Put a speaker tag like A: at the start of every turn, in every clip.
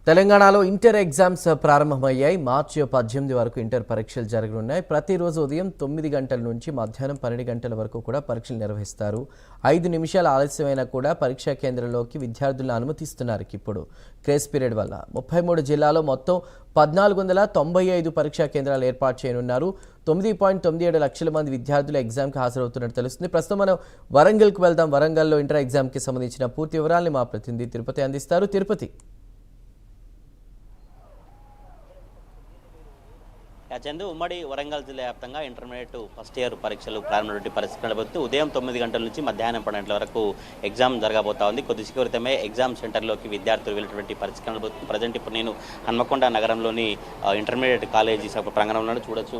A: తెలంగాణలో inter exams ప్రారంభమయ్యాయి. మార్చి 18 వరకు ఇంటర్ పరీక్షలు జరగనున్నాయి. ప్రతిరోజు ఉదయం 9 గంటల నుంచి మధ్యాహ్నం 12 గంటల వరకు కూడా పరీక్షలు నిర్వహిస్తారు. 5 నిమిషాల ఆలస్యమైనా కూడా పరీక్షా కేంద్రంలోకి విద్యార్థులను అనుమతిస్తున్నారు. ఇప్పుడు గ్రేస్ పీరియడ్ వల్ల 33 జిల్లాలో మొత్తం 1495 పరీక్షా కేంద్రాలు ఏర్పాటు చేయనున్నారు. 9.97 లక్షల మంది విద్యార్థులు ఎగ్జామ్కి హాజరవుతున్నట్టు తెలుస్తుంది. ప్రస్తుతం మనం వరంగల్కి వెళ్దాం. వరంగల్లో ఇంటర్ ఎగ్జామ్కి సంబంధించిన పూర్తి వివరాలను మా ప్రతినిధి తిరుపతి అందిస్తారు. తిరుపతి.
B: చందు, ఉమ్మడి వరంగల్ జిల్లా వ్యాప్తంగా ఇంటర్మీడియట్ ఫస్ట్ ఇయర్ పరీక్షలు ప్రారంభమైనటువంటి పరిస్థితి కనబడుతూ ఉదయం 9 గంటల నుంచి మధ్యాహ్నం 12 గంటల వరకు ఎగ్జామ్ జరగబోతా ఉంది. కొద్దిసేపు క్రితమే ఎగ్జామ్ సెంటర్లోకి విద్యార్థులు వెళ్ళినటువంటి పరిస్థితి కనబడుతుంది. ప్రజెంట్ ఇప్పుడు నేను హన్మకొండ నగరంలోని ఇంటర్మీడియట్ కాలేజీ ప్రాంగణంలో చూడొచ్చు.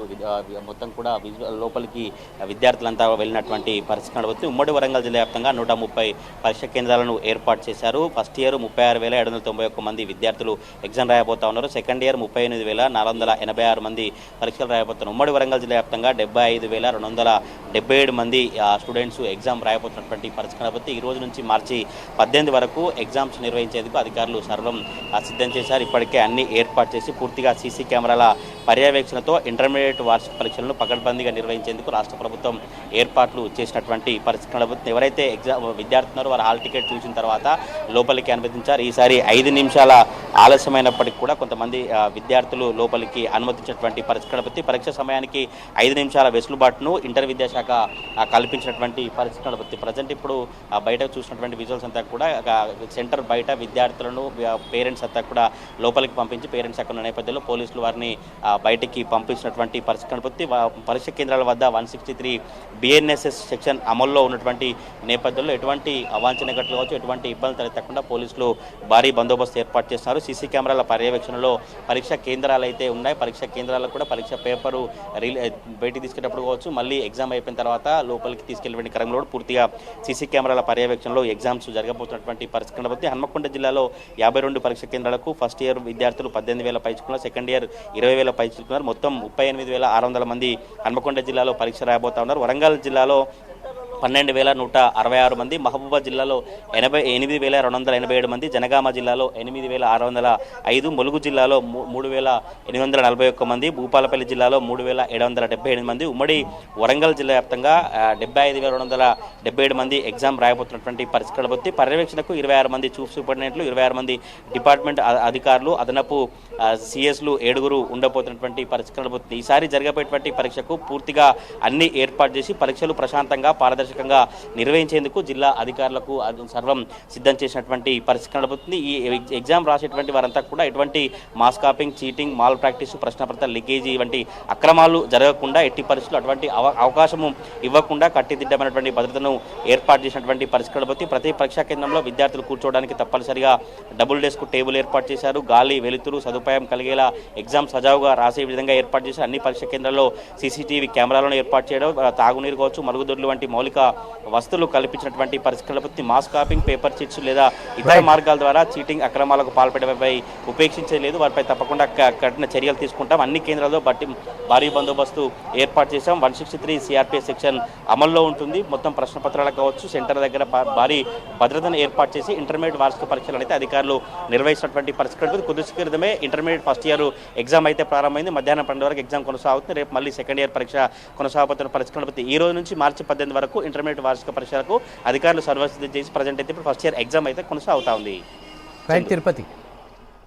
B: మొత్తం కూడా లోపలికి విద్యార్థులంతా వెళ్ళినటువంటి పరిస్థితి కనబడుతుంది. ఉమ్మడి వరంగల్ జిల్లా వ్యాప్తంగా 130 పరీక్ష కేంద్రాలను ఏర్పాటు చేశారు. ఫస్ట్ ఇయర్ 36,791 మంది విద్యార్థులు ఎగ్జామ్ రాయబోతా ఉన్నారు. సెకండ్ ఇయర్ 38,486 మంది పరీక్షలు రాయబోతున్నారు. ఉమ్మడి వరంగల్ జిల్లా వ్యాప్తంగా 75,277 మంది స్టూడెంట్స్ ఎగ్జామ్ రాయబోతున్నటువంటి పరిస్థితి కాబట్టి ఈ రోజు నుంచి మార్చి 18 వరకు ఎగ్జామ్స్ నిర్వహించేందుకు అధికారులు సర్వం సిద్ధం చేశారు. ఇప్పటికే అన్ని ఏర్పాటు చేసి పూర్తిగా సీసీ కెమెరాల పర్యవేక్షణతో ఇంటర్మీడియట్ వార్షిక పరీక్షలను పకడ్బందీగా నిర్వహించేందుకు రాష్ట్ర ప్రభుత్వం ఏర్పాట్లు చేసినటువంటి పరిస్థితి కనబడుతుంది. ఎవరైతే ఎగ్జామ్ విద్యార్థులు వారు హాల్ టికెట్ చూసిన తర్వాత లోపలికి అనుమతించారు. ఈసారి 5 నిమిషాల ఆలస్యమైనప్పటికీ కూడా కొంతమంది విద్యార్థులు లోపలికి అనుమతించినటువంటి పరిస్థితి కనబడుతుంది. పరీక్ష సమయానికి 5 నిమిషాల వెసులుబాటును ఇంటర్ విద్యాశాఖ కల్పించినటువంటి పరిస్థితి కనబడుతుంది. ప్రజెంట్ ఇప్పుడు బయటకు చూసినటువంటి విజువల్స్ అంతా కూడా సెంటర్ బయట విద్యార్థులను పేరెంట్స్ అంతా కూడా లోపలికి పంపించి పేరెంట్స్ అక్కడ నేపథ్యంలో పోలీసులు వారిని బయటికి పంపించినటువంటి పరిస్థితి కనబడుతుంది. పరీక్ష కేంద్రాల వద్ద 163 BNSS సెక్షన్ అమల్లో ఉన్నటువంటి నేపథ్యంలో ఎటువంటి అవాంఛనీయ ఘటనలు కావచ్చు, ఎటువంటి ఇబ్బందులు తలెత్తకుండా పోలీసులు భారీ బందోబస్తు ఏర్పాటు చేస్తున్నారు. సీసీ కెమెరాల పర్యవేక్షణలో పరీక్షా కేంద్రాలు అయితే ఉన్నాయి. పరీక్షా కేంద్రాలకు కూడా పరీక్ష పేపరు బయటికి తీసుకెళ్ళేటప్పుడు కావచ్చు, మళ్ళీ ఎగ్జామ్ అయిపోయిన తర్వాత లోపలికి తీసుకెళ్లే క్రమంలో పూర్తిగా సీసీ కెమెరాల పర్యవేక్షణలో ఎగ్జామ్స్ జరగబోతున్నటువంటి పరిస్థితి కనబడుతుంది. హన్మకొండ జిల్లాలో 52 పరీక్ష కేంద్రాలకు ఫస్ట్ ఇయర్ విద్యార్థులు 18,000 పైచుకున్నారు. Second year 20,000 పైచుకున్నారు. మొత్తం 38,600 మంది హన్మకొండ జిల్లాలో పరీక్ష రాయబోతా ఉన్నారు. వరంగల్ జిల్లాలో 12,166 మంది, మహబూబా జిల్లాలో 88,287 మంది, జనగామ జిల్లాలో 8,605, ములుగు జిల్లాలో 3,841 మంది, భూపాలపల్లి జిల్లాలో 3,778 మంది, ఉమ్మడి వరంగల్ జిల్లా వ్యాప్తంగా 75,277 మంది ఎగ్జామ్ రాయబోతున్నటువంటి పరిస్థితి కనబడుతుంది. పర్యవేక్షణకు 26 మంది చీఫ్ సూపరింటెండెంట్లు, 26 మంది డిపార్ట్మెంట్ అధికారులు, అదనపు సిఎస్లు 7 ఉండబోతున్నటువంటి పరిస్థితి కనబడుతుంది. ఈసారి జరగబోయేటువంటి పరీక్షకు పూర్తిగా అన్ని ఏర్పాటు చేసి పరీక్షలు ప్రశాంతంగా పారదర్శకంగా నిర్వహించేందుకు జిల్లా అధికారులకు సర్వం సిద్ధం చేసినటువంటి పరిస్థితి కనబడుతుంది. ఈ ఎగ్జామ్ రాసేటువంటి వారంతా కూడా ఎటువంటి mass copying, cheating, malpractice, ప్రశ్నపత్ర లీకేజీ వంటి అక్రమాలు జరగకుండా ఎట్టి పరిస్థితులు అటువంటి అవకాశము ఇవ్వకుండా కట్టిదిద్దమైనటువంటి భద్రతను ఏర్పాటు చేసినటువంటి పరిస్థితి కనబడుతుంది. ప్రతి పరీక్షా కేంద్రంలో విద్యార్థులు కూర్చోవడానికి తప్పనిసరిగా డబుల్ డెస్క్ టేబుల్ ఏర్పాటు చేశారు. గాలి, వెలుతురు సదుపాయం కలిగేలా ఎగ్జామ్ సజావుగా రాసే విధంగా ఏర్పాటు చేశారు. అన్ని పరీక్షా కేంద్రాల్లో సీసీటీవీ కెమెరాలను ఏర్పాటు చేయడం, తాగునీరు కావచ్చు, మరుగుదొడ్లు వంటి మౌలిక వస్తువులు కల్పించినటువంటి పరిస్థితులపై మాస్ కాపింగ్, పేపర్ చిట్స్ లేదా ఇతర మార్గాల ద్వారా చీటింగ్, అక్రమాలకు పాల్పడేపై ఉపేక్షించలేదు. వారిపై తప్పకుండా కఠిన చర్యలు తీసుకుంటాం. అన్ని కేంద్రాల్లో భారీ బందోబస్తు ఏర్పాటు చేశాం. 163 CRPS సెక్షన్ అమల్లో ఉంటుంది. మొత్తం ప్రశ్న పత్రాలకు కావచ్చు సెంటర్ దగ్గర భారీ భద్రతను ఏర్పాటు చేసి ఇంటర్మీడియట్ వార్షిక పరీక్షలు అయితే అధికారులు నిర్వహిస్తున్నటువంటి పరిస్థితి. కొద్దిసేపు క్రితమే ఇంటర్మీడియట్ ఫస్ట్ ఇయర్ ఎగ్జామ్ అయితే ప్రారంభమైంది. మధ్యాహ్నం 12 వరకు ఎగ్జామ్ కొనసాగుతుంది. రేపు మళ్ళీ సెకండ్ ఇయర్ పరీక్ష కొనసాగుతున్న పరిస్థితి. ఈ రోజు నుంచి మార్చి 18 వరకు ఇంటర్మీడియట్ వార్షిక పరీక్షలకు అధికారులు సర్వసిద్ధం చేసి ప్రజెంట్ అయితే ఇప్పుడు ఫస్ట్ ఇయర్ ఎగ్జామ్ అయితే కొనసాగుతా ఉంది.
A: తిరుపతి.